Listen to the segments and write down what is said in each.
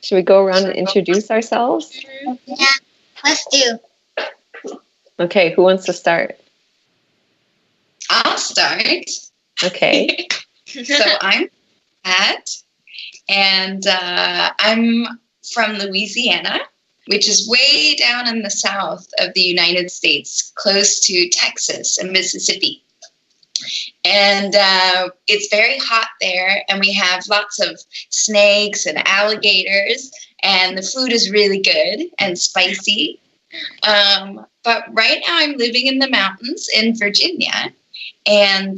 Should we go around and introduce ourselves? Yeah, let's do. Okay, who wants to start? I'll start. Okay. So I'm Pat, and I'm from Louisiana, which is way down in the south of the United States, close to Texas and Mississippi. And it's very hot there, and we have lots of snakes and alligators, and the food is really good and spicy. But right now I'm living in the mountains in Virginia, and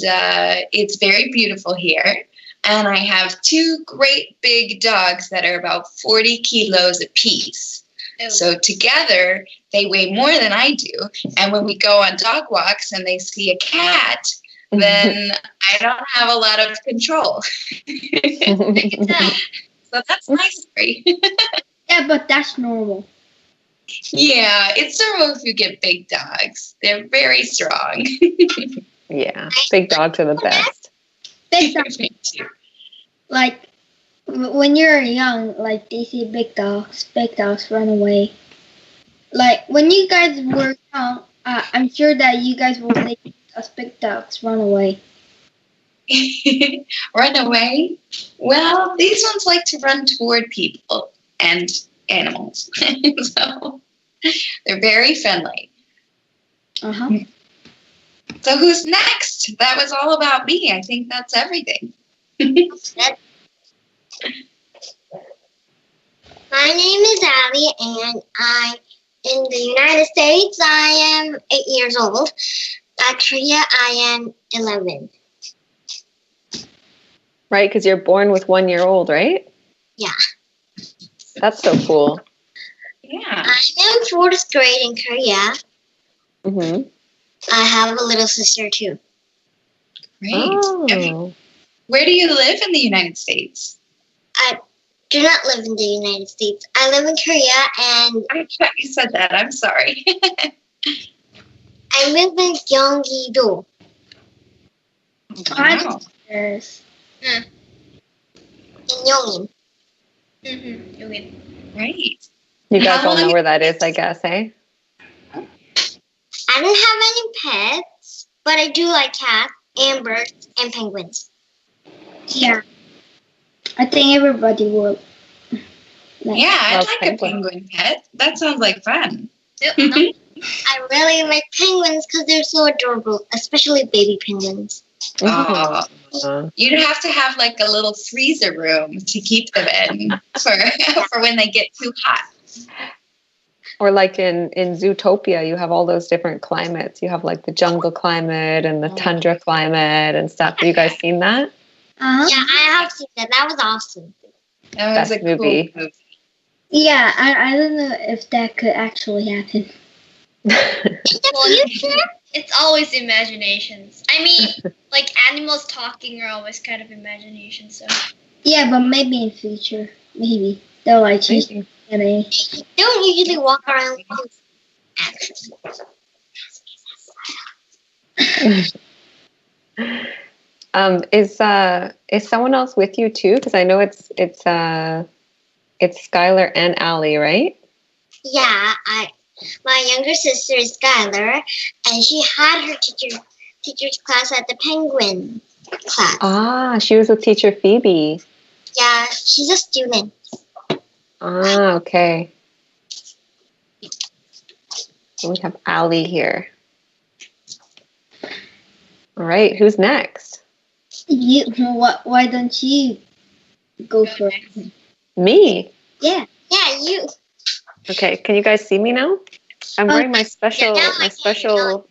it's very beautiful here. And I have two great big dogs that are about 40 kilos apiece. Oh. So together, they weigh more than I do. And when we go on dog walks and they see a cat, then I don't have a lot of control. So that's my story. Yeah, but that's normal. Yeah, it's normal if you get big dogs. They're very strong. Yeah, big dogs are the best. Big dogs. Like, when you're young, like, they see big dogs run away. Like, when you guys were young, I'm sure that you guys will say us big dogs run away. Run away? Well, these ones like to run toward people and animals. So they're very friendly. Uh-huh. So who's next? That was all about me. I think that's everything. My name is Allie, and I'm in the United States. I am 8 years old. At Korea, I am 11. Right, because you're born with 1 year old, right? Yeah. That's so cool. Yeah. I'm in 4th grade in Korea. Mm-hmm. I have a little sister, too. Great. Oh. Where do you live in the United States? I do not live in the United States. I live in Korea, and I thought you said that. I'm sorry. I live in Gyeonggi-do. Wow. Yes. In Yongin. Yongin. Great. You guys all know where that is, I guess, eh? I don't have any pets, but I do like cats and birds and penguins. Yeah. I think everybody would. Yeah, I'd Love like a penguin pet. That sounds like fun. I really like penguins because they're so adorable, especially baby penguins. Oh, you'd have to have like a little freezer room to keep them in for when they get too hot. Or like in Zootopia, you have all those different climates. You have like the jungle climate and the tundra climate and stuff. Have you guys seen that? Uh-huh. Yeah, I have seen that. That was awesome. That was Best a cool movie. Yeah, I don't know if that could actually happen. In the future, It's always imaginations. I mean, like animals talking are always kind of imagination. So Yeah, but maybe in future, maybe they'll like change DNA. they don't usually walk around with Is someone else with you too? Because I know it's Skylar and Allie, right? Yeah, my younger sister is Skylar, and she had her teacher's class at the Penguin class. Ah, she was with teacher Phoebe. Yeah, she's a student. Ah, okay. So we have Allie here. All right, who's next? You, why don't you go first? Me. Yeah. Yeah, you. Okay, can you guys see me now? I'm wearing my special now I can.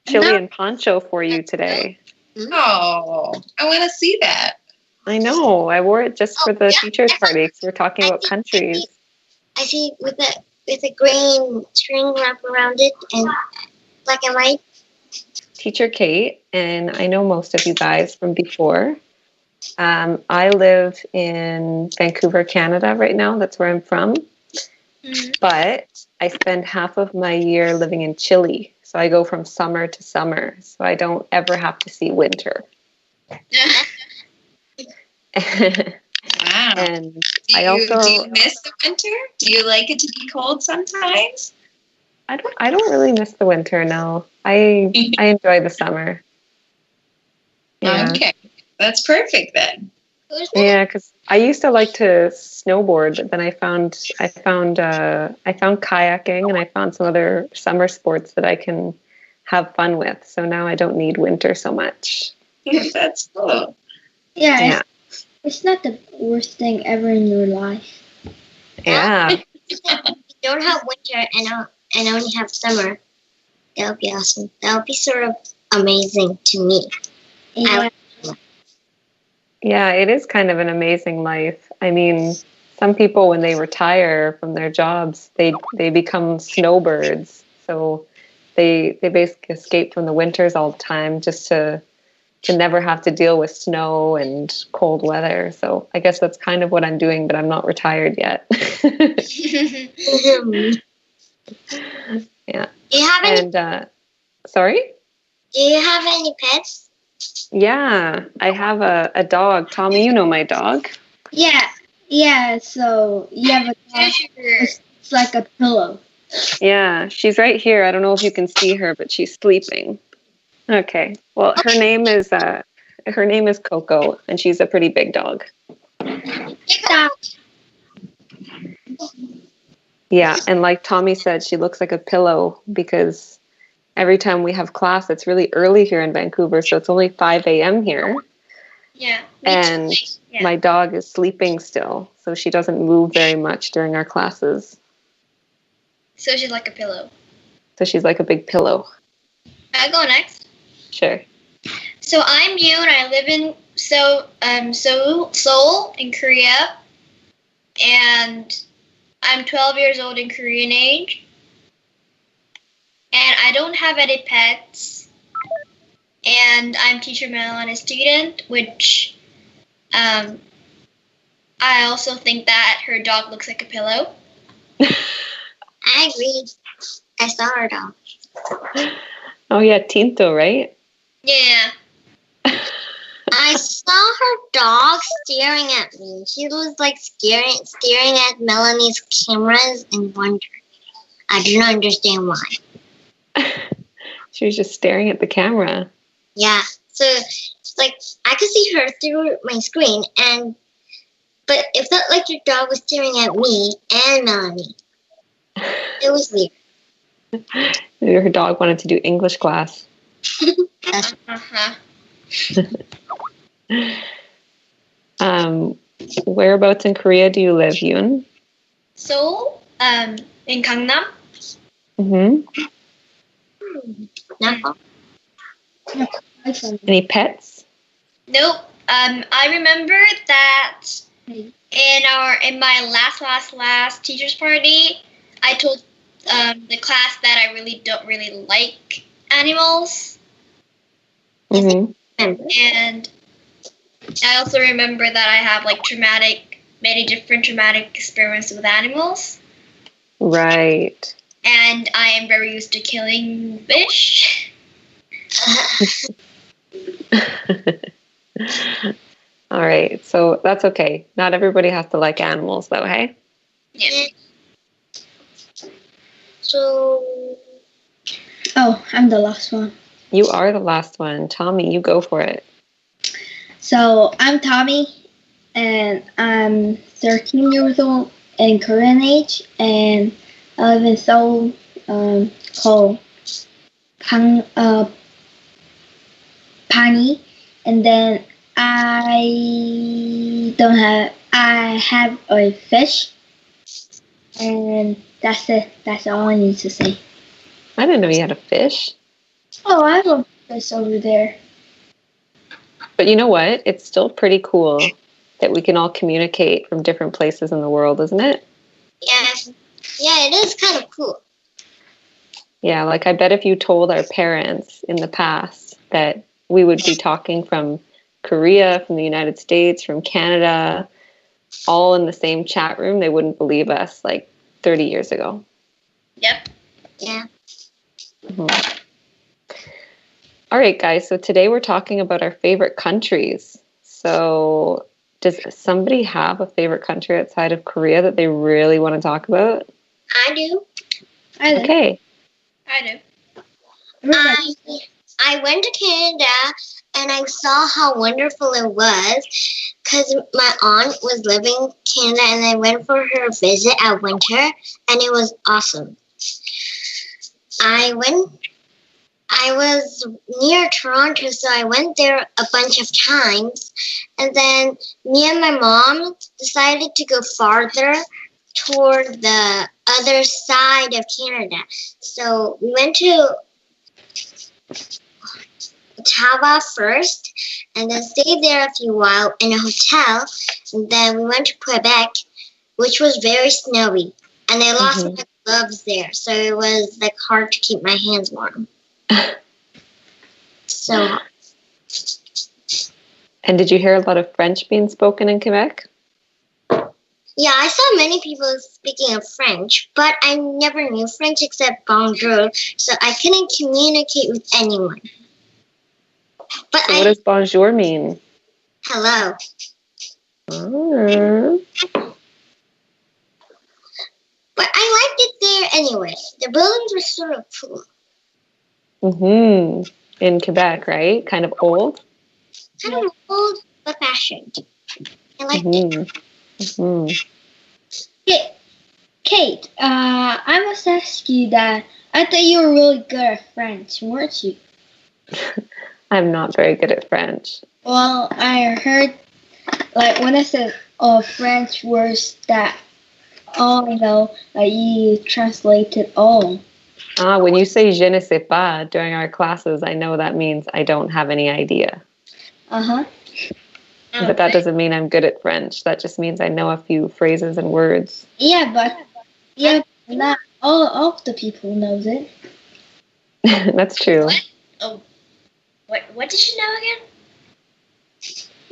Chilean poncho for you today. Oh, I want to see that. I know. I wore it just for the yeah. teachers' party because we're talking about countries. I see with a green string wrap around it and black and white. Teacher Cait, and I know most of you guys from before. I live in Vancouver, Canada right now. That's where I'm from. But I spend half of my year living in Chile. So I go from summer to summer. So I don't ever have to see winter. Wow. And Do you miss the winter? Do you like it to be cold sometimes? I don't really miss the winter, no. I enjoy the summer. Yeah. Okay. That's perfect then. Yeah, because I used to like to snowboard, but then I found kayaking, and I found some other summer sports that I can have fun with. So now I don't need winter so much. That's cool. Yeah. It's not the worst thing ever in your life. Yeah. If you don't have winter and only have summer, that would be awesome. That would be sort of amazing to me. Yeah. Yeah, it is kind of an amazing life. I mean, some people, when they retire from their jobs, they become snowbirds. So they basically escape from the winters all the time just to never have to deal with snow and cold weather. So I guess that's kind of what I'm doing, but I'm not retired yet. Yeah. Do you have any? And sorry? Do you have any pets? Yeah, I have a dog. Tommy, you know my dog. Yeah. So you have a dog. It's like a pillow. Yeah, she's right here. I don't know if you can see her, but she's sleeping. Okay. Well, her name is Coco, and she's a pretty big dog. Big dog. Yeah, and like Tommy said, she looks like a pillow because every time we have class, it's really early here in Vancouver, so it's only 5 a.m. here. Yeah. And my dog is sleeping still, so she doesn't move very much during our classes. So she's like a pillow. So she's like a big pillow. I'll go next. Sure. So I'm Yoon. I live in Seoul in Korea, and I'm 12 years old in Korean age. And I don't have any pets. And I'm teacher Melanie student, which I also think that her dog looks like a pillow. I agree. I saw her dog. Oh yeah, Tinto, right? Yeah. I saw her dog staring at me. She was like staring at Melanie's cameras and wondering. I do not understand why. She was just staring at the camera. Yeah. So it's like I could see her through my screen, but it felt like your dog was staring at me and Melanie. It was weird. Maybe her dog wanted to do English class. Uh-huh. Whereabouts in Korea do you live, Yoon? Seoul, in Gangnam. Mm-hmm. No. Any pets? Nope. I remember that in my last teachers party, I told the class that I really don't really like animals. Mm-hmm. And I also remember that I have like many different traumatic experiences with animals. Right. And I am very used to killing fish. All right. So that's okay. Not everybody has to like animals, though, hey? Yeah. So. Oh, I'm the last one. You are the last one. Tommy, you go for it. So I'm Tommy, and I'm 13 years old in Korean age, and I live in Seoul, called Pani, and then I have a fish, and that's it. That's all I need to say. I didn't know you had a fish. Oh, I have a fish over there. But you know what? It's still pretty cool that we can all communicate from different places in the world, isn't it? Yeah, it is kind of cool. Yeah, like I bet if you told our parents in the past that we would be talking from Korea, from the United States, from Canada, all in the same chat room, they wouldn't believe us like 30 years ago. Yep. Yeah. Mm-hmm. All right, guys. So today we're talking about our favorite countries. So Does somebody have a favorite country outside of Korea that they really want to talk about? I do. Okay. I do. I went to Canada and I saw how wonderful it was because my aunt was living in Canada and I went for her visit at winter and it was awesome. I was near Toronto, so I went there a bunch of times. And then me and my mom decided to go farther toward the other side of Canada. So we went to Ottawa first, and then stayed there a few while in a hotel. And then we went to Quebec, which was very snowy. And I lost my gloves there, so it was like hard to keep my hands warm. So. And did you hear a lot of French being spoken in Quebec? Yeah, I saw many people speaking of French, but I never knew French except bonjour, so I couldn't communicate with anyone. But So what does bonjour mean? Hello. Oh. But I liked it there anyway. The buildings were sort of cool. In Quebec, right? Kind of old? Kind of old, but fashioned. I liked it. Cait, I must ask you that. I thought you were really good at French, weren't you? I'm not very good at French. Well, I heard, like, when I said French words that all I know, you translated all. When you say je ne sais pas during our classes, I know that means I don't have any idea. But that doesn't mean I'm good at French. That just means I know a few phrases and words. Yeah, but not all of the people knows it. That's true. What did you know again?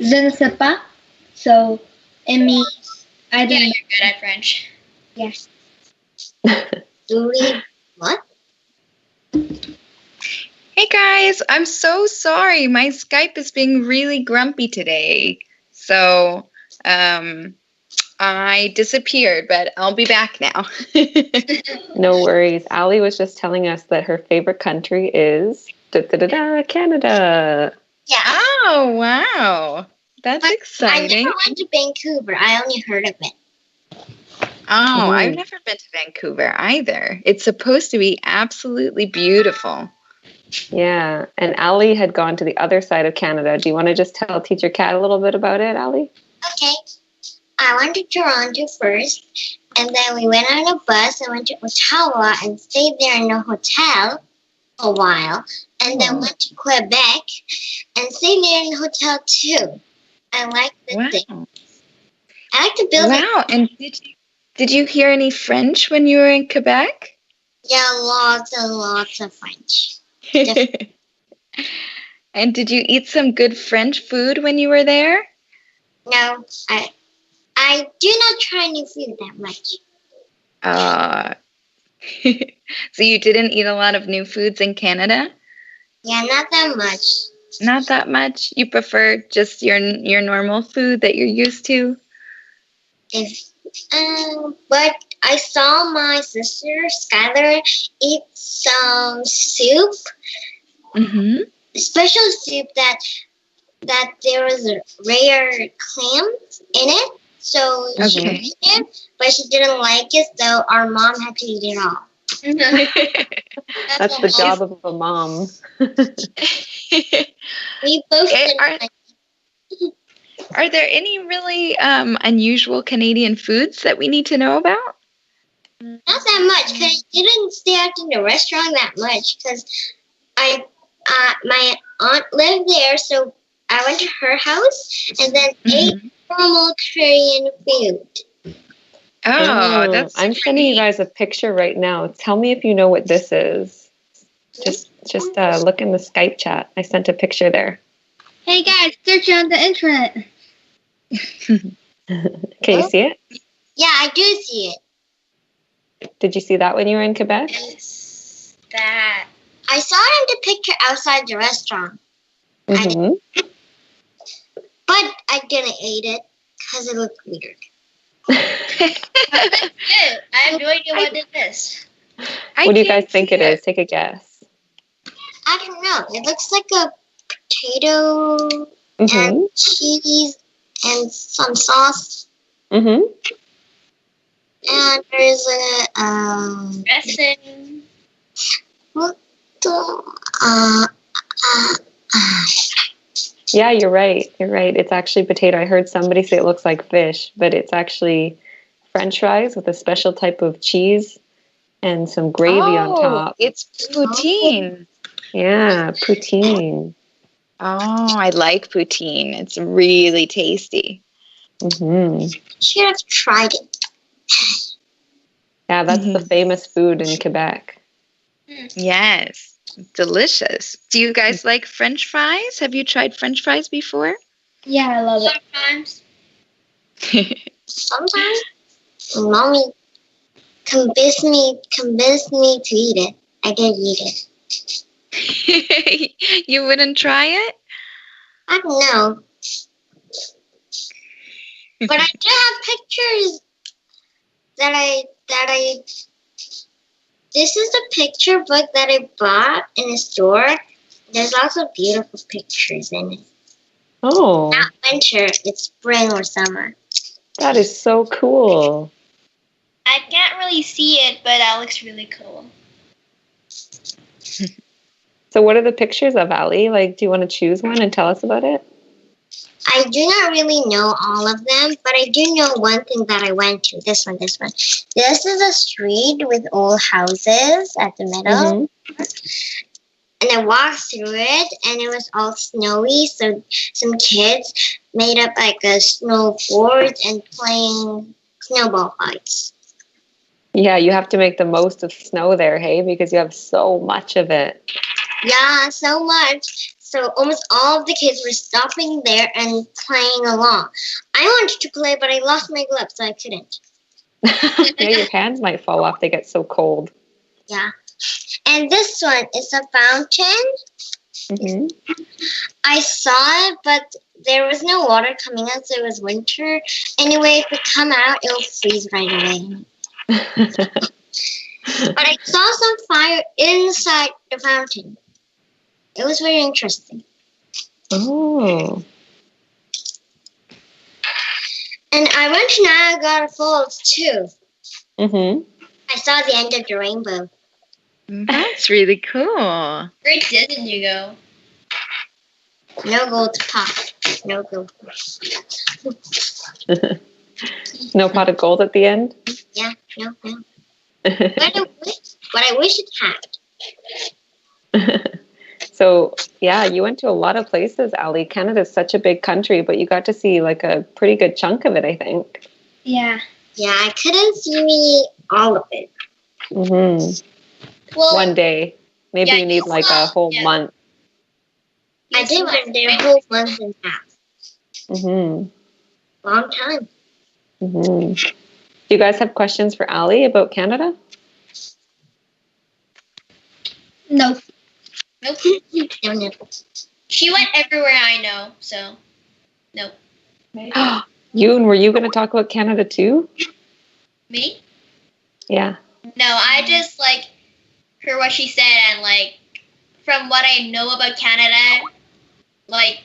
Je ne sais pas. So it means I don't know. You're good at French. Yes. What? Hey guys, I'm so sorry. My Skype is being really grumpy today. So I disappeared, but I'll be back now. No worries. Ali was just telling us that her favorite country is Canada. Yeah. Oh, wow. That's exciting. I never went to Vancouver. I only heard of it. Oh, I've never been to Vancouver either. It's supposed to be absolutely beautiful. Yeah, and Ali had gone to the other side of Canada. Do you want to just tell Teacher Kat a little bit about it, Ali? Okay. I went to Toronto first, and then we went on a bus and went to Ottawa and stayed there in a hotel a while, and then went to Quebec and stayed there in a hotel too. I like the thing. I like the building. Wow, and did you hear any French when you were in Quebec? Yeah, lots and lots of French. And did you eat some good French food when you were there? No, I do not try new food that much. So you didn't eat a lot of new foods in Canada? Yeah, not that much. Not that much? You prefer just your normal food that you're used to? But I saw my sister, Skylar, eat some soup. A special soup that there was a rare clam in it. So she ate it, but she didn't like it, so our mom had to eat it all. That's the job of a mom. We both didn't like it. Are there any really unusual Canadian foods that we need to know about? Not that much, because I didn't stay out in the restaurant that much, because my aunt lived there, so I went to her house and then ate normal Korean food. Oh, that's I'm sending you guys a picture right now. Tell me if you know what this is. Just look in the Skype chat. I sent a picture there. Hey guys, search on the internet. Can you see it? Yeah, I do see it. Did you see that when you were in Quebec? Yes. That. I saw it in the picture outside the restaurant. But I didn't eat it. because it looked weird. Good. I have no idea what it is. What do you guys think it is? Take a guess. I don't know. It looks like a potato and cheese and some sauce. Mm-hmm. And there's Dressing. what the Yeah, you're right. You're right. It's actually potato. I heard somebody say it looks like fish, but it's actually French fries with a special type of cheese and some gravy on top. It's poutine. Yeah, poutine. Oh, I like poutine. It's really tasty. Mm-hmm. should have tried it. Yeah, that's the famous food in Quebec. Yes, delicious. Do you guys like French fries? Have you tried French fries before? Yeah, I love it. Sometimes mommy convinced me to eat it. I did eat it. You wouldn't try it? I don't know. But I do have pictures that I this is the picture book that I bought in a store. There's lots of beautiful pictures in it. Oh. Not winter, it's spring or summer. That is so cool. I can't really see it, but that looks really cool. So what are the pictures of, Ali? Like, do you want to choose one and tell us about it? I do not really know all of them, but I do know one thing that I went to. This one. This is a street with old houses at the middle. And I walked through it, and it was all snowy, so some kids made up like a snowboard and playing snowball fights. Yeah, you have to make the most of snow there, hey, because you have so much of it. Yeah, so much. So almost all of the kids were stopping there and playing along. I wanted to play, but I lost my gloves, so I couldn't. Yeah, your hands might fall off. They get so cold. Yeah. And this one is a fountain. I saw it, but there was no water coming out, so it was winter. Anyway, if it come out, it'll freeze right away. But I saw some fire inside the fountain. It was very interesting. Oh. And I went to Niagara Falls too. I saw the end of the rainbow. That's really cool. Where didn't you go? No gold pot. No gold. No pot of gold at the end? Yeah, no. But I wish it had. So, yeah, you went to a lot of places, Ali. Canada's such a big country, but you got to see like a pretty good chunk of it, I think. Yeah. Yeah, I couldn't see all of it. Well, one day. Maybe you need like a whole month. I did one day, a whole month and a half. Long time. Do you guys have questions for Ali about Canada? Nope. Nope. No. She went everywhere I know, so nope. Yoon, were you going to talk about Canada too? Me? Yeah. No, I just like heard what she said, and like from what I know about Canada, like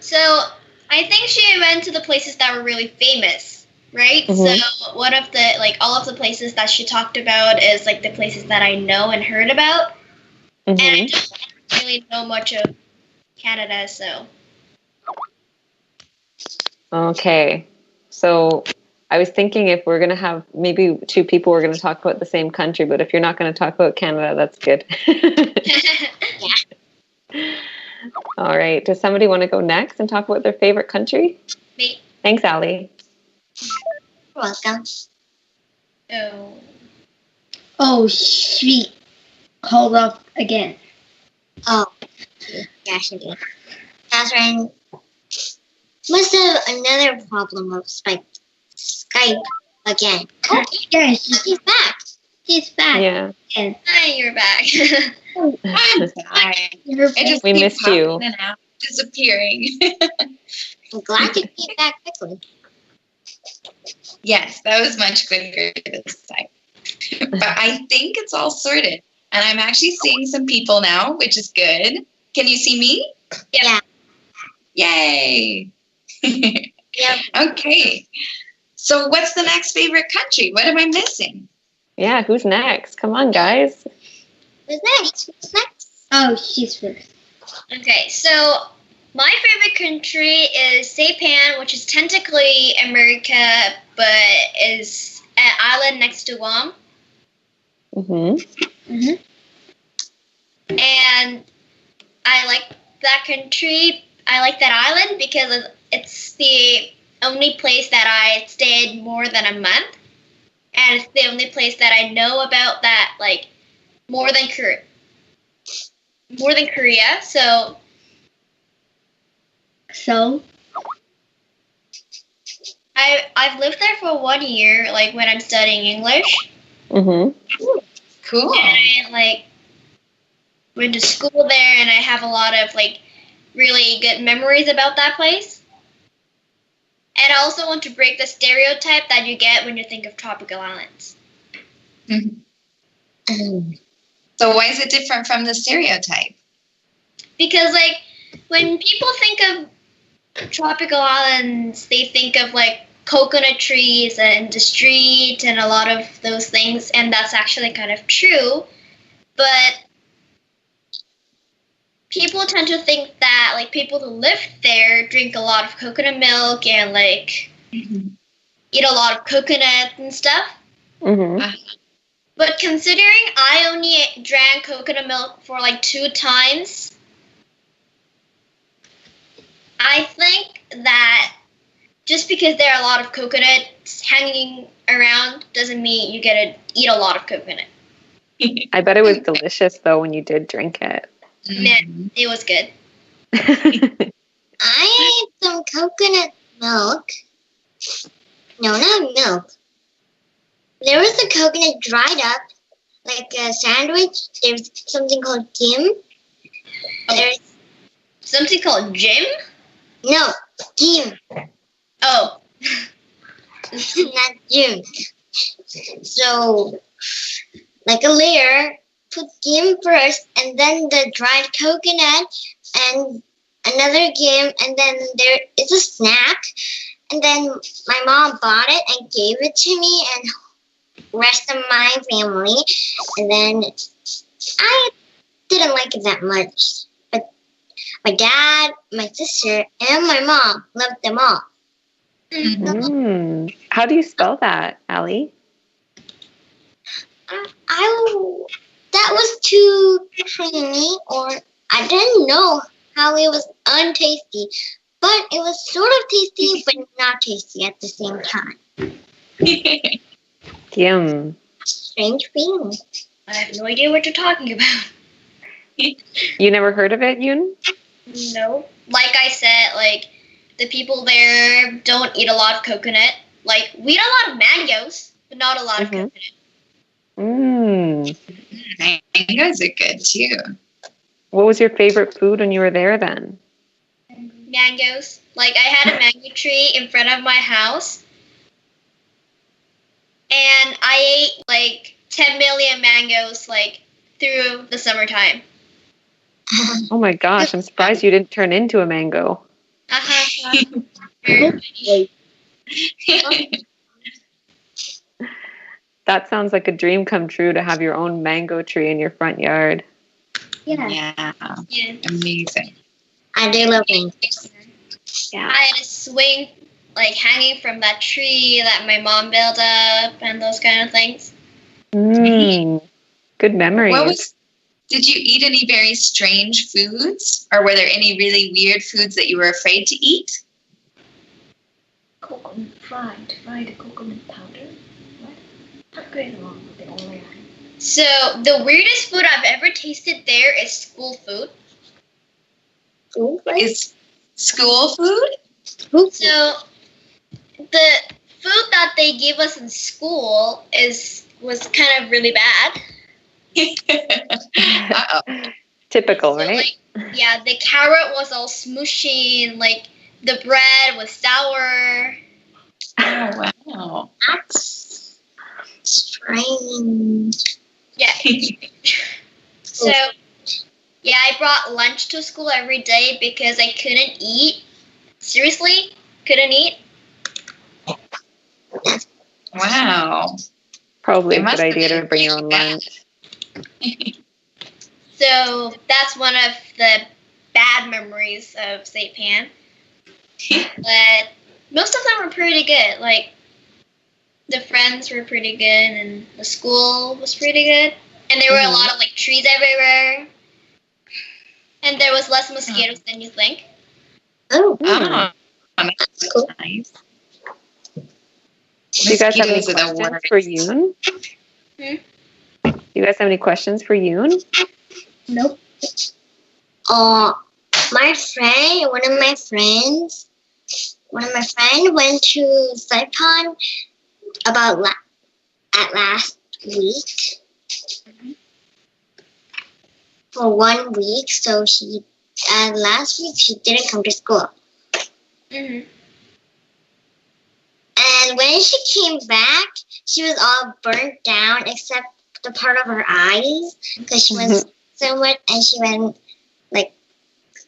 so I think she went to the places that were really famous, right? So one of the all of the places that she talked about is like the places that I know and heard about, and I don't really know much of Canada, so. Okay, so I was thinking if we're going to have maybe two people, we're going to talk about the same country, but if you're not going to talk about Canada, that's good. All right. Does somebody want to go next and talk about their favorite country? Me. Thanks, Ali. You're welcome. Oh, sweet. Hold up again. Oh, yeah, she did. Katherine must have another problem of Skype again. Oh, Yes, she's back. she's back. Yeah. Again. Hi, you're back. I'm fine. Her I just We keep missed popping you. in and out, disappearing. I'm glad you came back quickly. Yes, that was much quicker this time. But I think it's all sorted. And I'm actually seeing some people now, which is good. Can you see me? Yeah. Yay! Yeah. Okay. So what's the next favorite country? What am I missing? Yeah, who's next? Come on, guys. Who's next? Who's next? Oh, she's first. Okay, so my favorite country is Japan, which is technically America, but is an island next to Guam. Mm-hmm. And I like that country. I like that island because it's the only place that I stayed more than a month. And it's the only place that I know about that, like, more than Korea. So I've lived there for 1 year, like, when I'm studying English. Mm-hmm. Cool. And I, like, went to school there, and I have a lot of, like, really good memories about that place. And I also want to break the stereotype that you get when you think of tropical islands. Mm-hmm. So why is it different from the stereotype? Because, like, when people think of tropical islands, they think of, like, coconut trees and the street and a lot of those things, and that's actually kind of true. But people tend to think that, like, people who live there drink a lot of coconut milk and, like, eat a lot of coconut and stuff. Mm-hmm. But considering I only drank coconut milk for, like, 2 times, I think that just because there are a lot of coconuts hanging around doesn't mean you get to eat a lot of coconut. I bet it was delicious, though, when you did drink it. Man, it was good. I ate some coconut milk. No, not milk. There was a coconut dried up, like a sandwich. There's something called gim. There's Something called Jim? no gim, Oh. not gym. So, like a layer, put gim first, and then the dried coconut, and another gim, and then there is a snack. And then my mom bought it and gave it to me and rest of my family. And then I didn't like it that much. But my dad, my sister, and my mom loved them all. Mm. How do you spell that, Allie? That was too creamy, or I didn't know how it was untasty. But it was sort of tasty, but not tasty at the same time. Yum. Strange feeling. I have no idea what you're talking about. You never heard of it, Yoon? No. Like I said, like, the people there don't eat a lot of coconut. Like, we eat a lot of mangoes, but not a lot of coconut. Mm. Mangoes are good, too. What was your favorite food when you were there, then? Mangoes. Like, I had a mango tree in front of my house, and I ate, like, 10 million mangoes, like, through the summertime. Oh my gosh, I'm surprised you didn't turn into a mango. That sounds like a dream come true to have your own mango tree in your front yard. Yeah. Amazing. I do love mangoes. Yeah. I had a swing, like, hanging from that tree that my mom built up and those kind of things. Good memories. Did you eat any very strange foods? Or were there any really weird foods that you were afraid to eat? Coconut fried coconut powder. What? So, the weirdest food I've ever tasted there is school food. Is school food? So, the food that they give us in school was kind of really bad. Uh-oh. Typical, So, right? like, yeah, the carrot was all smushy, and, like, the bread was sour. Oh, wow. That's strange. Yeah. So, yeah, I brought lunch to school every day because I couldn't eat. Seriously, couldn't eat. Wow. Probably It a must good have idea been to bring your really own bad. lunch. So that's one of the bad memories of St. Pan. But most of them were pretty good. Like, the friends were pretty good, and the school was pretty good. And there were a lot of, like, trees everywhere. And there was less mosquitoes than you think. Oh, Oh, that's cool. nice. Do you guys have any Mosquitoes are the questions worst. for Yoon? Do you guys have any questions for Yoon? Nope. My friend, one of my friends went to Saipan about last week for 1 week. So last week she didn't come to school. Mm-hmm. And when she came back, she was all burnt down except the part of her eyes because she went so much and she went like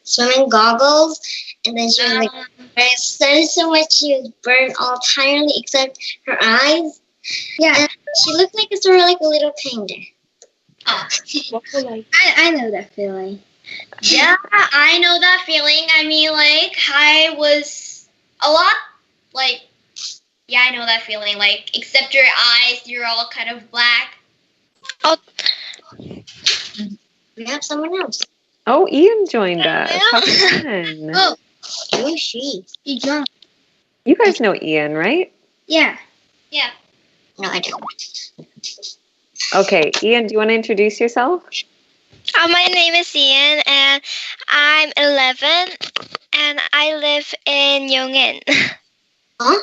swimming goggles, and then she was like so much she was burned all entirely except her eyes. Yeah, and she looked like a sort of like a little panda. I know that feeling. Yeah, I know that feeling. I mean, like, I was a lot, like, yeah, I know that feeling. Like, except your eyes, you're all kind of black. Oh, We have someone else. Oh, Ian joined us. How fun. Oh, Who is she? he drunk. You guys know Ian, right? Yeah. Yeah. No, I don't. Okay, Ian, do you want to introduce yourself? My name is Ian, and I'm 11, and I live in Yongin. Huh?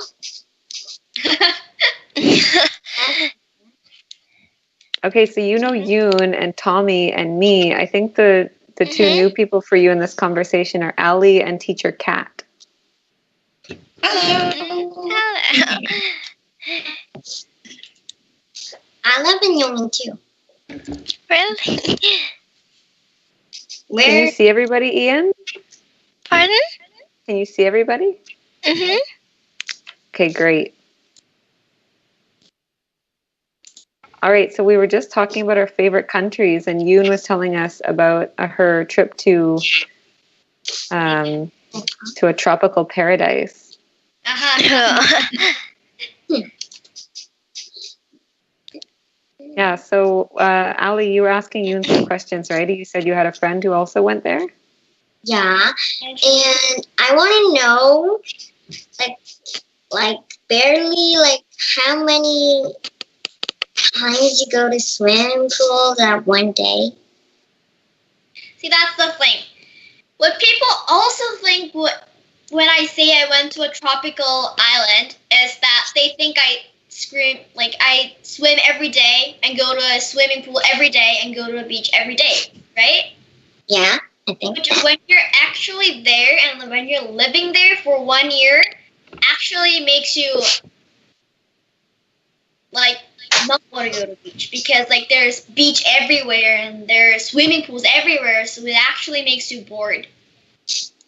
Okay, so you know Yoon and Tommy and me. I think the two new people for you in this conversation are Ali and teacher Kat. Hello. Hello. I live in Yongin too. Really? Can Where? you see everybody, Ian? Pardon? Can you see everybody? Mm-hmm. Okay, great. All right, so we were just talking about our favorite countries, and Yoon was telling us about her trip to a tropical paradise. Uh-huh. Yeah, so Ali, you were asking Yoon some questions, right? You said you had a friend who also went there? Yeah, and I want to know, like barely, like how many times you go to swimming pool that one day. See, that's the thing. What people also think when I say I went to a tropical island is that they think I swim every day and go to a swimming pool every day and go to a beach every day, right? Yeah, I think. Which when you're actually there and when you're living there for 1 year, actually makes you like not want to go to the beach because like there's beach everywhere and there's swimming pools everywhere, so it actually makes you bored.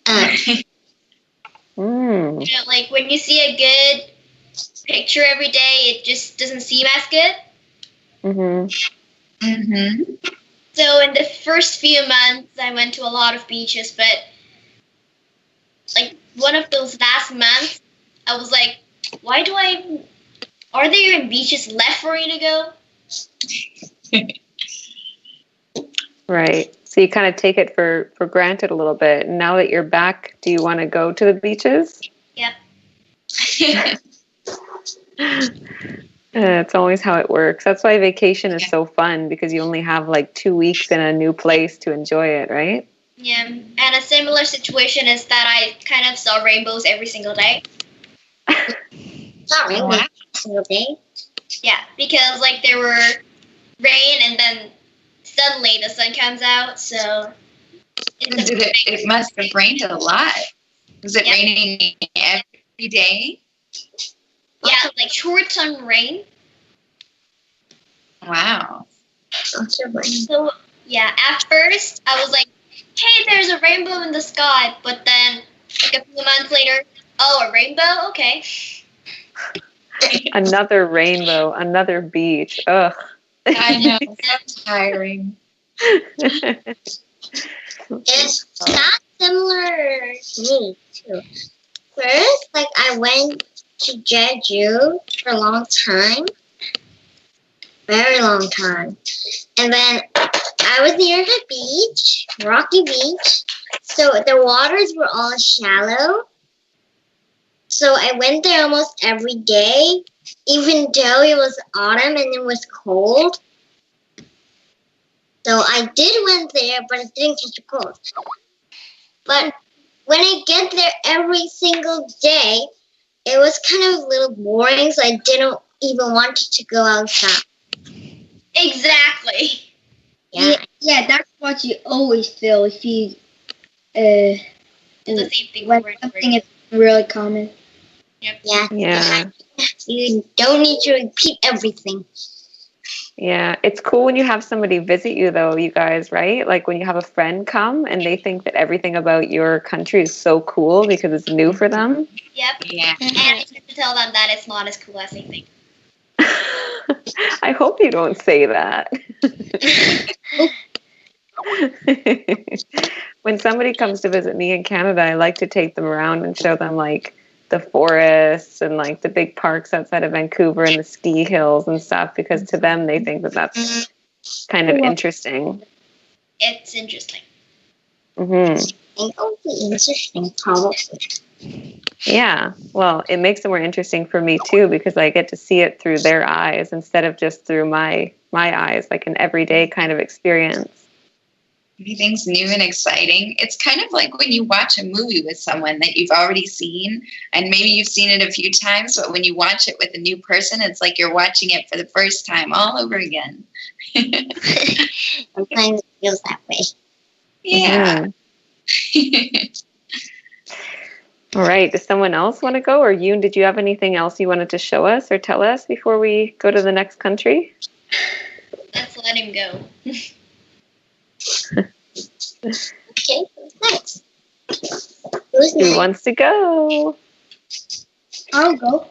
You know, like when you see a good picture every day, it just doesn't seem as good. So in the first few months, I went to a lot of beaches, but like one of those last months, I was like, are there even beaches left for me to go? Right. So you kind of take it for granted a little bit. And now that you're back, do you want to go to the beaches? Yep. It's always how it works. That's why vacation is so fun, because you only have like 2 weeks in a new place to enjoy it, right? Yeah. And a similar situation is that I kind of saw rainbows every single day. Not really. Every single day. Yeah, because like there were rain and then suddenly the sun comes out, so It must have rained a lot. Was it raining every day? Yeah, like short sun rain. Wow. So, yeah, at first I was like, hey, there's a rainbow in the sky. But then, like a few months later, oh, a rainbow? Okay. Another rainbow, another beach. Ugh. I know. So tiring. It's not similar to me, too. First, like, I went to Jeju for a long time. Very long time. And then I was near the beach, rocky beach. So the waters were all shallow. So I went there almost every day, even though it was autumn and it was cold. So I did went there, but I didn't catch a cold. But when I get there every single day, it was kind of a little boring, so I didn't even want to go outside. Exactly. Yeah, that's what you always feel if you It's the same thing when over and over something again. is really common. Yep. Yeah. You don't need to repeat everything. Yeah. It's cool when you have somebody visit you, though, you guys, right? Like when you have a friend come and they think that everything about your country is so cool because it's new for them. Yep. Yeah. And you have to tell them that it's not as cool as they think. I hope you don't say that. When somebody comes to visit me in Canada, I like to take them around and show them like the forests and like the big parks outside of Vancouver and the ski hills and stuff, because to them they think that that's kind of interesting. It's interesting. Mm-hmm. It will be interesting, probably. Yeah, well, it makes it more interesting for me too, because I get to see it through their eyes instead of just through my eyes, like an everyday kind of experience. Everything's new and exciting. It's kind of like when you watch a movie with someone that you've already seen, and maybe you've seen it a few times, but when you watch it with a new person, it's like you're watching it for the first time all over again. Sometimes it feels that way. Yeah. All right, does someone else want to go, or Yoon, did you have anything else you wanted to show us or tell us before we go to the next country? Let's let him go. Okay, who's next? Who's Who next? wants to go? I'll go.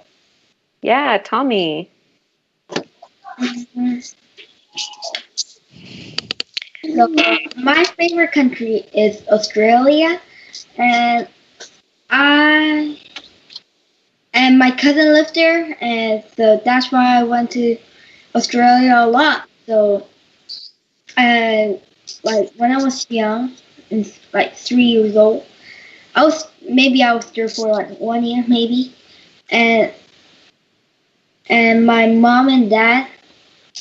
Yeah, Tommy. So, my favorite country is Australia, and my cousin lived there, and so that's why I went to Australia a lot. So, like when I was young, and like 3 years old, I was there for like 1 year maybe, and my mom and dad,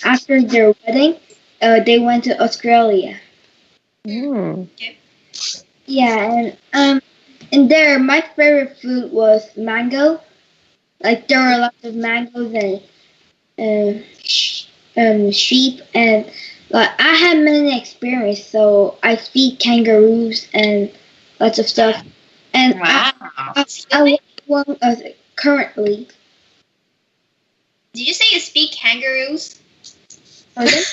after their wedding, they went to Australia. Mm. Yeah, and there my favorite food was mango. Like there were lots of mangoes and sheep, and like I had many experience, so I feed kangaroos and lots of stuff. And Wow. I want currently. Did you say you speak kangaroos? Pardon?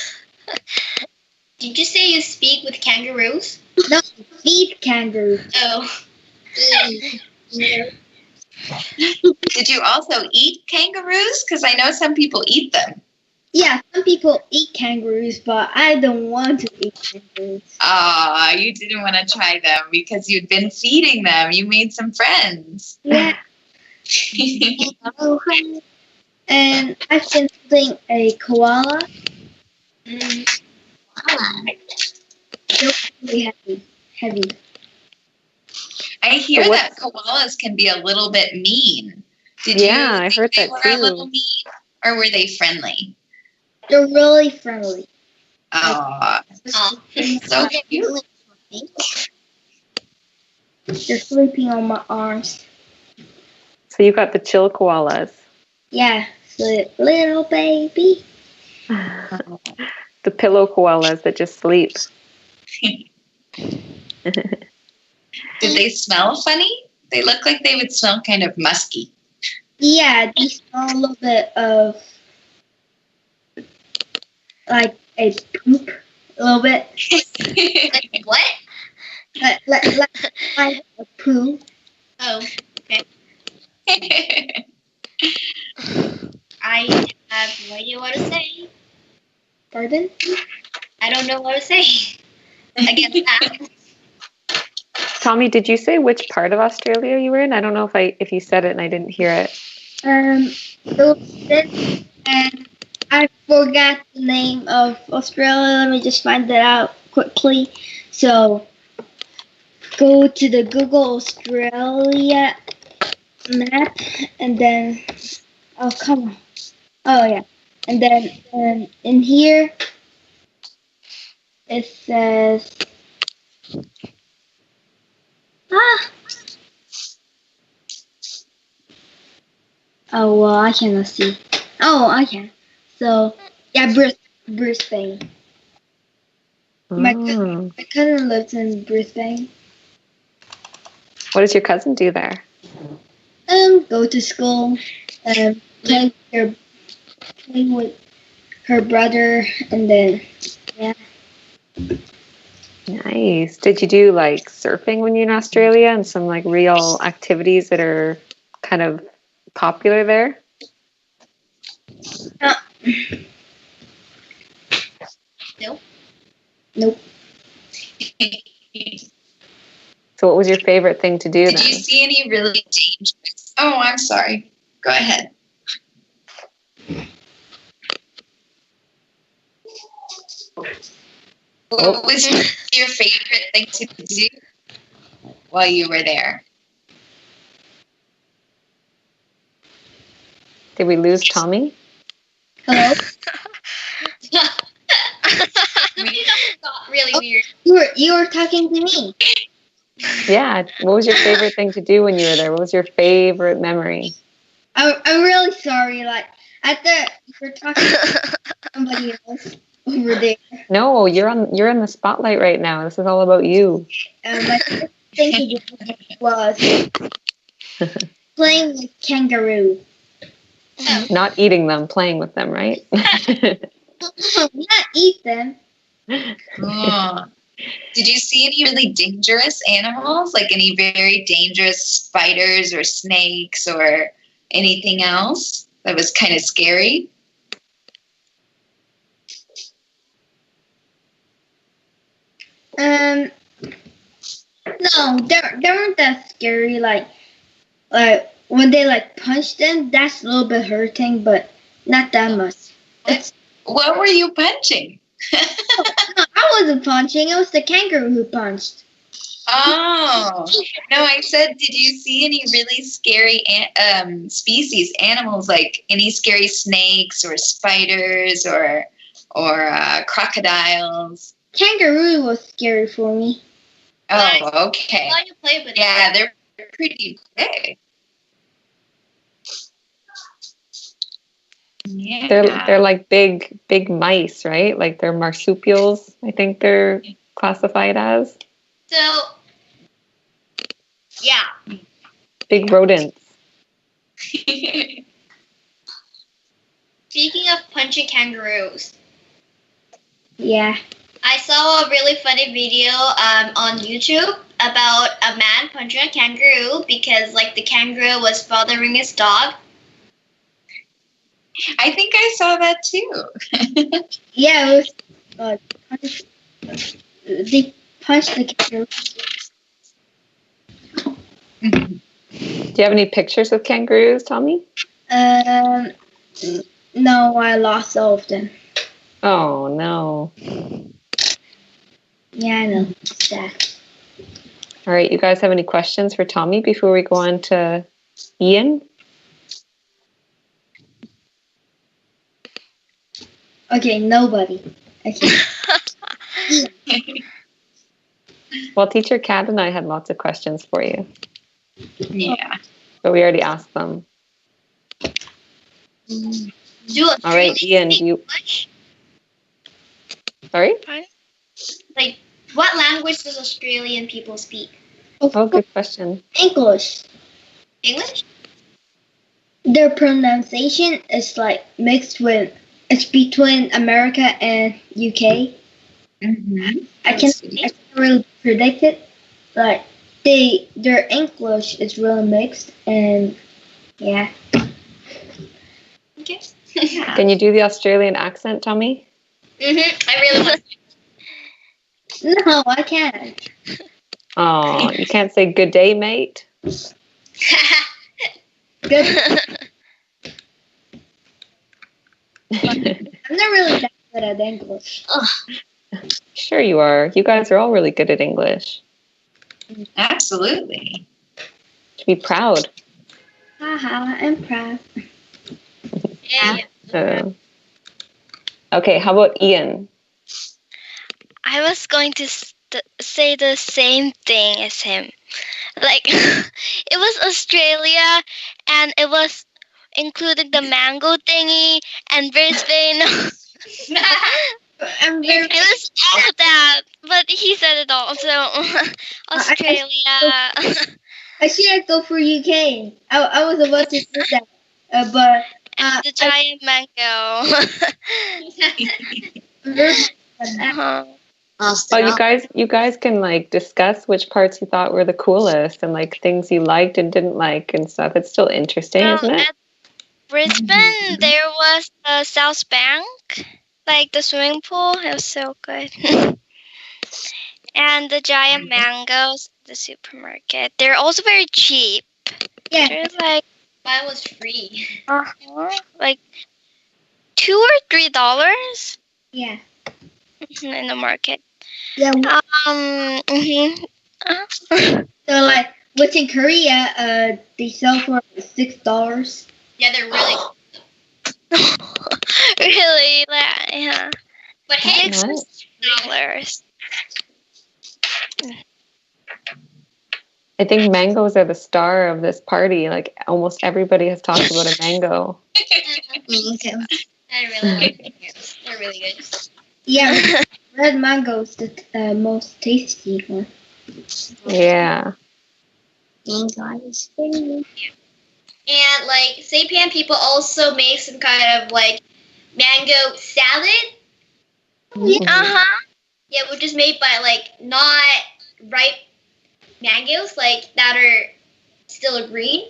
Did you say you speak with kangaroos? No, feed kangaroos. Oh. Did you also eat kangaroos? Because I know some people eat them. Yeah, some people eat kangaroos, but I don't want to eat kangaroos. Ah, you didn't want to try them because you'd been feeding them. You made some friends. Yeah, and I've been holding a koala. They're really heavy. I hear So that koalas can be a little bit mean. Did Yeah, you I think heard they that were too. a little mean, or were they friendly? They're really friendly. Oh, so cute. They're sleeping on my arms. So you got the chill koalas. Yeah, so little baby. The pillow koalas that just sleep. Did they smell funny? They look like they would smell kind of musky. Yeah, they smell a little bit of like a poop, a little bit. Like what? Like a poo. Oh, okay. I have no idea what to say. Pardon? I don't know what to say against that. Tommy, did you say which part of Australia you were in? I don't know if you said it and I didn't hear it. So this, and I forgot the name of Australia. Let me just find that out quickly. So go to the Google Australia map, and then come on. Oh yeah, and then in here it says Oh well, I cannot see. Oh, I can. So yeah, Brisbane. My cousin lives in Brisbane. What does your cousin do there? Go to school, play with her brother, and then yeah. Nice. Did you do like surfing when you're in Australia and some like real activities that are kind of popular there? Nope. So what was your favorite thing to do then? Did you see any really dangerous? Oh, I'm sorry. Go ahead. What was your favorite thing to do while you were there? Did we lose Tommy? Hello. Really weird. You were talking to me. Yeah. What was your favorite thing to do when you were there? What was your favorite memory? I'm really sorry. Like I thought you were talking to somebody else over there. No, you're in the spotlight right now. This is all about you. My favorite thing to do was playing with kangaroo. Not eating them, playing with them, right? Not eat them. Oh. Did you see any really dangerous animals? Like any very dangerous spiders or snakes or anything else that was kind of scary? No, they weren't that scary. Like when they like punched them, that's a little bit hurting, but not that much. What were you punching? No, I wasn't punching. It was the kangaroo who punched. Oh, no, I said, did you see any really scary species, animals, like any scary snakes or spiders or crocodiles? Kangaroo was scary for me. Oh, okay. I you play with Yeah, they're pretty big. Yeah. They're like big mice, right? Like they're marsupials, I think they're classified as. So, yeah. Big rodents. Speaking of punching kangaroos. Yeah. I saw a really funny video on YouTube about a man punching a kangaroo because like the kangaroo was bothering his dog. I think I saw that too. Yeah, it was. They punched the kangaroo. Do you have any pictures of kangaroos, Tommy? No, I lost all of them. Oh no. Yeah, I know. It's sad. All right, you guys have any questions for Tommy before we go on to Ian? Okay, nobody. Okay. Well, Teacher Kat and I had lots of questions for you. Yeah. But we already asked them. All right, Ian, do you... Sorry? Like, what language does Australian people speak? Oh, good question. English. English? Their pronunciation is like mixed with. It's between America and UK. Mm-hmm. I can't really predict it. Like their English is really mixed, and yeah. Okay. Can you do the Australian accent, Tommy? I really want to. No, I can't. Oh, you can't say good day, mate? Good. I'm not really that good at English. Sure you are. You guys are all really good at English. Absolutely. To be proud. Haha, I'm proud. Yeah. Okay, how about Ian? I was going to say the same thing as him. Like, it was Australia, and it was including the mango thingy and Brisbane. It was all of that, but he said it all. So, Australia. I should go for UK. I was about to say that, but The giant mango. Oh, you guys can like discuss which parts you thought were the coolest and like things you liked and didn't like and stuff. It's still interesting, isn't it? At Brisbane, there was the South Bank, like the swimming pool. It was so good. And the giant mangoes, the supermarket. They're also very cheap. Yeah. They're like Mine was free. like $2 or $3 yeah. in the market. Yeah. So like, what's in Korea? They sell for $6. Yeah, they're really. Really? Yeah. But hey, $6. I think mangoes are the star of this party. Like almost everybody has talked about a mango. Me too. I really like mangoes. They're really good. Yeah, red mango is the most tasty one. Yeah. Mango is good. And like Saipan people also make some kind of like mango salad. Yeah, which is made by like not ripe mangoes, like that are still green.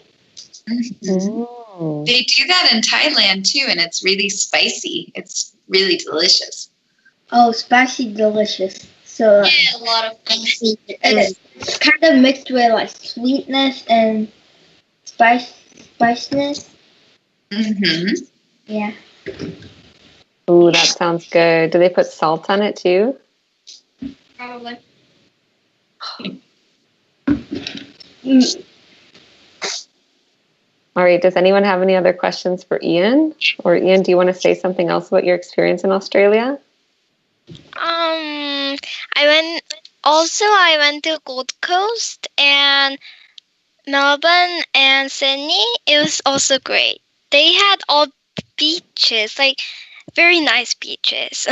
Mm. They do that in Thailand too, and it's really spicy. It's really delicious. Oh, spicy delicious. So Yeah, a lot of things. it's kind of mixed with like sweetness and spiciness. Mm-hmm. Yeah. Ooh, that sounds good. Do they put salt on it too? Probably. All right. Does anyone have any other questions for Ian? Or Ian, do you want to say something else about your experience in Australia? I went to Gold Coast and Melbourne and Sydney. It was also great. They had all beaches, like very nice beaches.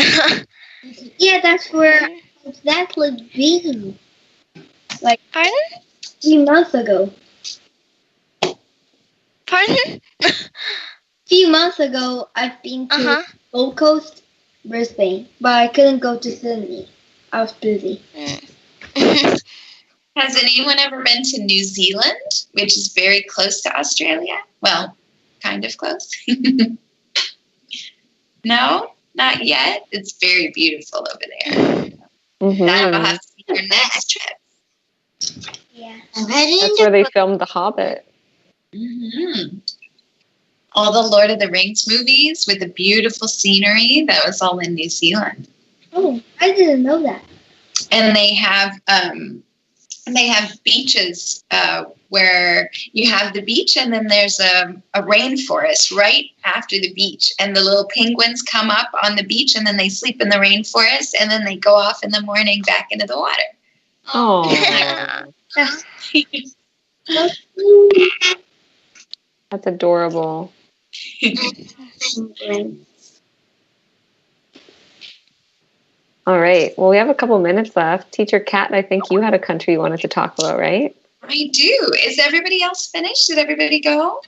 Yeah, that's where exactly been. Like Pardon? a few months ago. Pardon? Few months ago, I've been to Gold Coast, Brisbane, but I couldn't go to Sydney. I was busy. Has anyone ever been to New Zealand, which is very close to Australia? Well, kind of close. No, not yet. It's very beautiful over there. Mm-hmm. That'll have to be your next trip. Yeah. That's where they filmed The Hobbit. Mm-hmm. All the Lord of the Rings movies with the beautiful scenery, that was all in New Zealand. Oh, I didn't know that. And they have beaches where you have the beach and then there's a rainforest right after the beach, and the little penguins come up on the beach and then they sleep in the rainforest and then they go off in the morning back into the water. Oh, that's adorable. All right. Well, we have a couple minutes left. Teacher Kat, I think you had a country you wanted to talk about, right? I do. Is everybody else finished? Did everybody go?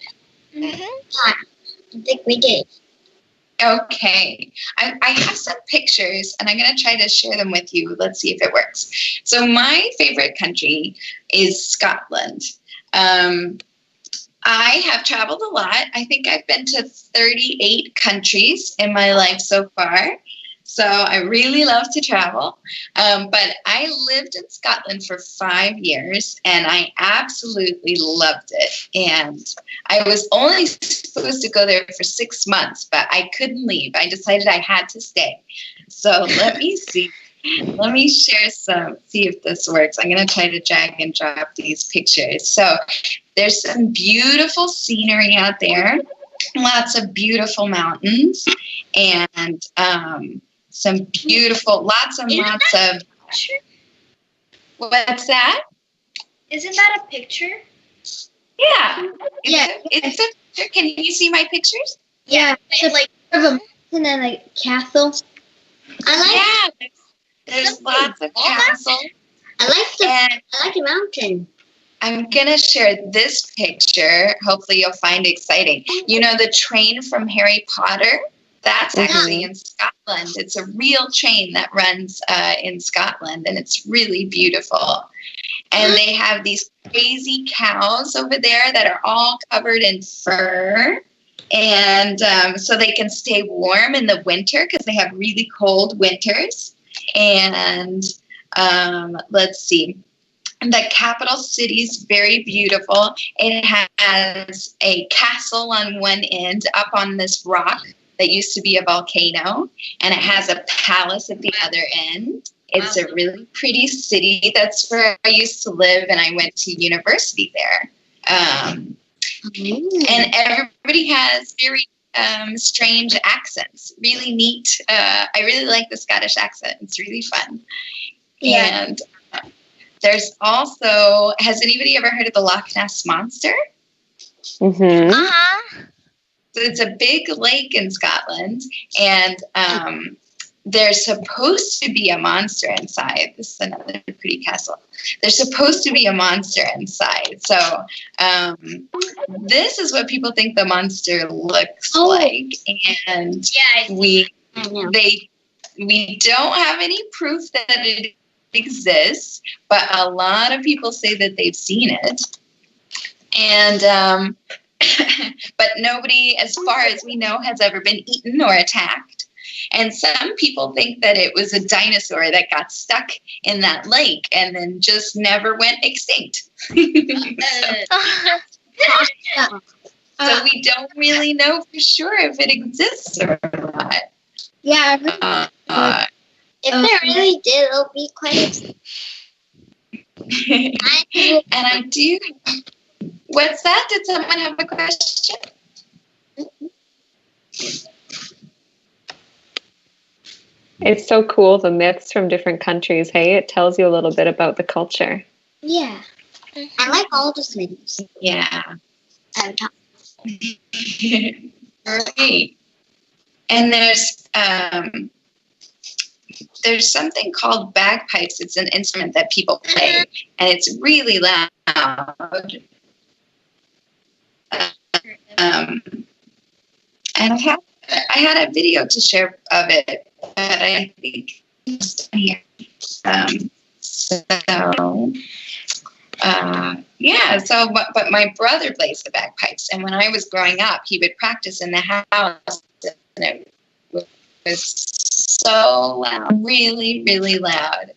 I think we did. Okay. I have some pictures, and I'm going to try to share them with you. Let's see if it works. So my favorite country is Scotland. I have traveled a lot. I think I've been to 38 countries in my life so far. So I really love to travel. But I lived in Scotland for 5 years, and I absolutely loved it. And I was only supposed to go there for 6 months, but I couldn't leave. I decided I had to stay. So let me see. Let me share see if this works. I'm going to try to drag and drop these pictures. So there's some beautiful scenery out there, lots of beautiful mountains, and some beautiful, lots of. What's that? Isn't that a picture? Yeah. It's a picture. Can you see my pictures? Yeah, it's like of a mountain and a castle. I like. There's lots of castles. I like the mountain. I'm going to share this picture. Hopefully you'll find it exciting. You know the train from Harry Potter? That's actually in Scotland. It's a real train that runs in Scotland, and it's really beautiful. And they have these crazy cows over there that are all covered in fur. And so they can stay warm in the winter because they have really cold winters. And let's see. The capital city is very beautiful. It has a castle on one end up on this rock that used to be a volcano, and it has a palace at the other end. It's a really pretty city. That's where I used to live, and I went to university there. And everybody has very strange accents. Really neat. I really like the Scottish accent. It's really fun. Yeah. And there's also, has anybody ever heard of the Loch Ness Monster? Mm-hmm. So it's a big lake in Scotland, and there's supposed to be a monster inside. This is another pretty castle. There's supposed to be a monster inside. So this is what people think the monster looks like, and we don't have any proof that it exists, but a lot of people say that they've seen it. And but nobody, as far as we know, has ever been eaten or attacked. And some people think that it was a dinosaur that got stuck in that lake and then just never went extinct. So we don't really know for sure if it exists or not. Yeah. If it really did, it'll be quite exciting. And I do. What's that? Did someone have a question? It's so cool, the myths from different countries, hey? It tells you a little bit about the culture. Yeah. I like all the things. Yeah. Great. And there's something called bagpipes. It's an instrument that people play, and it's really loud. And I had a video to share of it, but I think it's here. But my brother plays the bagpipes, and when I was growing up, he would practice in the house, and it was so loud, really, really loud.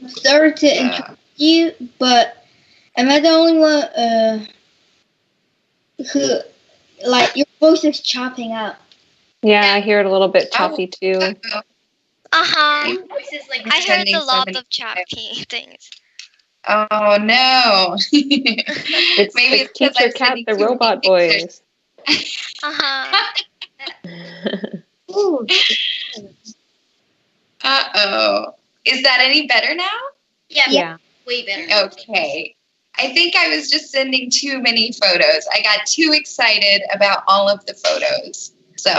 Sorry to interrupt you, but am I the only one who, like, your voice is chopping up? Yeah, I hear it a little bit choppy too. I heard a lot of choppy things. Oh no! It's Teacher Kat, the robot voice. Uh-oh. Is that any better now? Yeah. Way better. Okay. I think I was just sending too many photos. I got too excited about all of the photos. So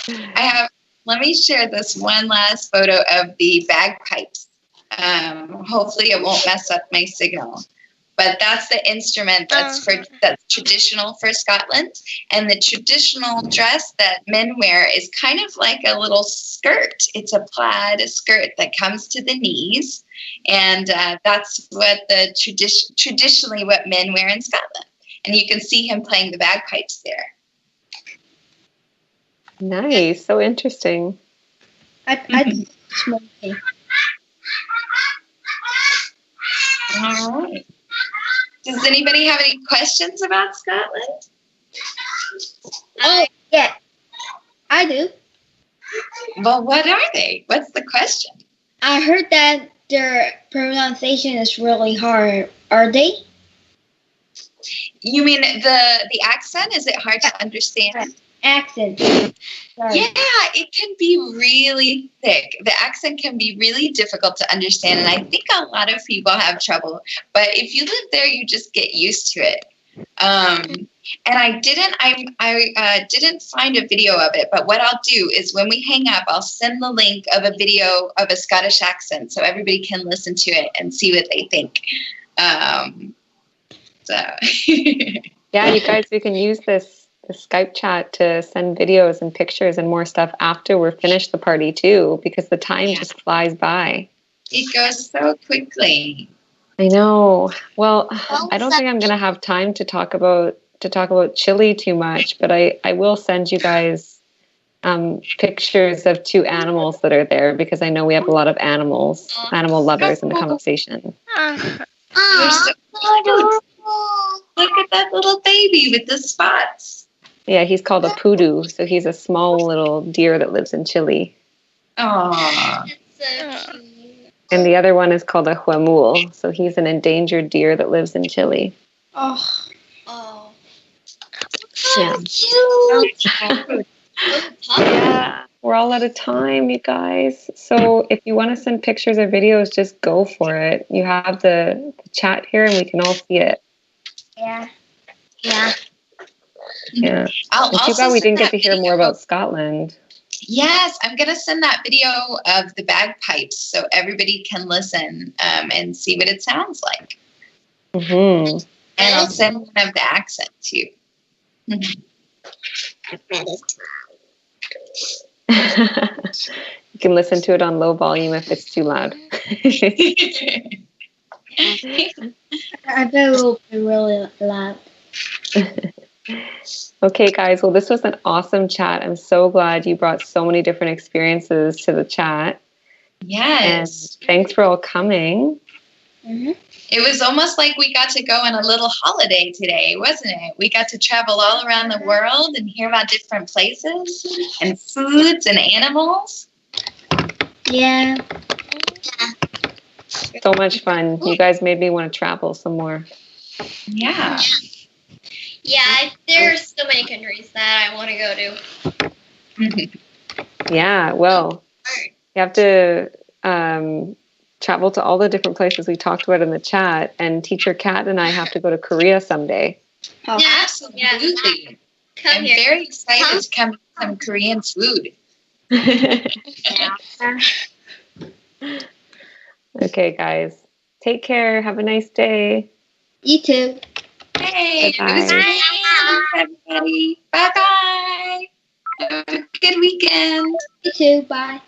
I let me share this one last photo of the bagpipes. Hopefully it won't mess up my signal. But that's the instrument that's traditional for Scotland. And the traditional dress that men wear is kind of like a little skirt. It's a plaid skirt that comes to the knees. And that's what traditionally what men wear in Scotland. And you can see him playing the bagpipes there. Nice. So interesting. I smoking. All right. Does anybody have any questions about Scotland? Oh, yeah. I do. Well, what are they? What's the question? I heard that their pronunciation is really hard. Are they? You mean the accent? Is it hard to understand? Accent. Sorry. Yeah, it can be really thick. The accent can be really difficult to understand, and I think a lot of people have trouble. But if you live there, you just get used to it. And I didn't find a video of it. But what I'll do is when we hang up, I'll send the link of a video of a Scottish accent so everybody can listen to it and see what they think. Yeah, you guys, we can use the Skype chat to send videos and pictures and more stuff after we're finished the party too, because the time just flies by. It goes so quickly. I know. Well, I don't think I'm going to have time to talk about Chile too much, but I will send you guys pictures of two animals that are there, because I know we have a lot of animal lovers in the conversation. They're so cute. Look at that little baby with the spots. Yeah, he's called a poodoo, so he's a small little deer that lives in Chile. Aww. That's so cute. And the other one is called a huemul, so he's an endangered deer that lives in Chile. Oh. Oh. Yeah. Yeah, we're all out of time, you guys. So if you want to send pictures or videos, just go for it. You have the chat here, and we can all see it. Yeah. Yeah. Too bad we didn't get to hear more about Scotland. Yes, I'm going to send that video of the bagpipes so everybody can listen and see what it sounds like. Mm-hmm. And I'll send one of the accent too. You can listen to it on low volume if it's too loud. I bet it will be really loud. Okay, guys. Well, this was an awesome chat. I'm so glad you brought so many different experiences to the chat. Yes. And thanks for all coming. Mm-hmm. It was almost like we got to go on a little holiday today, wasn't it? We got to travel all around the world and hear about different places and foods and animals. Yeah. So much fun. You guys made me want to travel some more. Yeah. Yeah, there's so many countries that I want to go to. Yeah, well, you have to travel to all the different places we talked about in the chat, and Teacher Kat and I have to go to Korea someday. Oh. Yeah. Absolutely. Yeah. I'm very excited to come to some Korean food. Okay, guys. Take care. Have a nice day. You too. Hey, Bye-bye. it was great, everybody. Bye-bye. Have a good weekend. You too. Bye.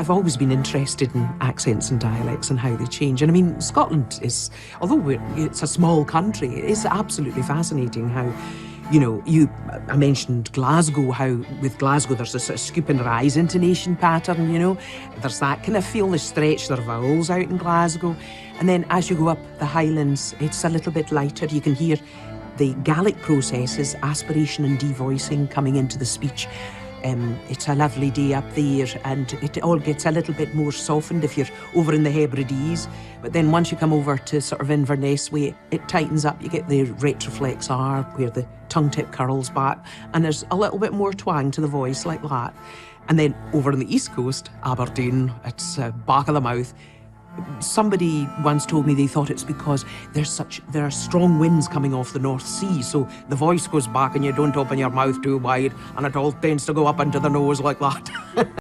I've always been interested in accents and dialects and how they change. And I mean, Scotland is, although it's a small country, it is absolutely fascinating how, you know, I mentioned Glasgow, how with Glasgow there's a sort of scoop and rise intonation pattern, you know. There's that kind of feel, they stretch their vowels out in Glasgow. And then as you go up the Highlands, it's a little bit lighter. You can hear the Gaelic processes, aspiration and devoicing coming into the speech. It's a lovely day up there, and it all gets a little bit more softened if you're over in the Hebrides. But then once you come over to sort of Inverness way, it tightens up. You get the retroflex R, where the tongue tip curls back, and there's a little bit more twang to the voice like that. And then over on the East Coast, Aberdeen, it's back of the mouth. Somebody once told me they thought it's because there are strong winds coming off the North Sea, so the voice goes back and you don't open your mouth too wide, and it all tends to go up into the nose like that.